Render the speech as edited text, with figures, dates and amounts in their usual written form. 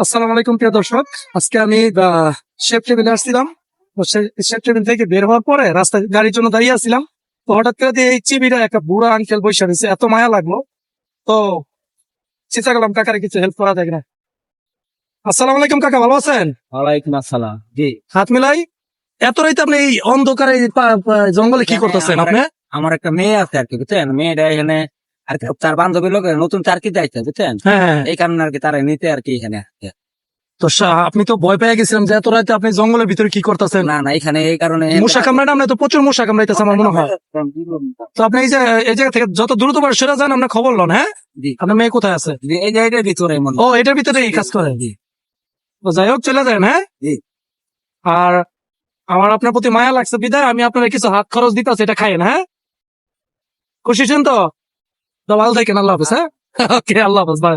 আসসালামু আলাইকুম প্রিয় দর্শক। আজকে আমি শেফ টেবিলে আসছিলাম। তো শেফ টেবিল থেকে বের হওয়ার পরে রাস্তায় গাড়ির জন্য দাঁড়িয়ে আসছিলাম। তো হঠাৎ করে দিয়ে এই চিবিটা একটা বুড়া আঙ্কেল বসে রয়েছে, এত মায়া লাগলো। তো চিন্তা করলাম কাকারে কিছু হেল্প করা যায় কিনা। আসসালামু আলাইকুম কাকা, ভালো আছেন? ওয়ালাইকুম আসসালাম। জি, হাত মিলাই। এত রাইতে আপনি এই অন্ধকারে এই জঙ্গলে কি করতেছেন আপনি? আমার একটা মেয়ে আছে আর কি, বুঝছেন? মেয়েটা এখানে আর কি তার বান্ধবীর লোক নতুন চাকরি যাইছে, বুঝছেন? হ্যাঁ হ্যাঁ। এই কারণে আর কি তারা নিতে আর কি এখানে আসছে। তো আপনি তো ভয় পেয়ে গেছিলাম যে এত রাতে আপনি জঙ্গলের ভিতরে কি করতেছেন। না না, এখানে এই কারণে মশা কামড়ায়, আপনি তো প্রচুর মশা কামড়াইতেছে আমার মনে হয়। তো আপনি এই জায়গা থেকে যত দ্রুত পারে সেরা যান, আপনার খবর লন। হ্যাঁ, জি, আপনার মেয়ে কোথায় আছে? জি, এই জায়গাটার ভিতরে মনে ও, এটার ভিতরে এই কাজ করে। জি, তো যাই হোক, চলে যান। হ্যাঁ, জি। আর আমার আপনার প্রতি মায়া লাগছে বিদায় আমি আপনার কিছু হাত খরচ দিতেছি, এটা খাইয়েন। হ্যাঁ, খুশি ছিলেন তো? তো ভালো থাকেন, আল্লাহ হাফেজ। হ্যাঁ, ওকে, আল্লাহ হাফেজ, বাই।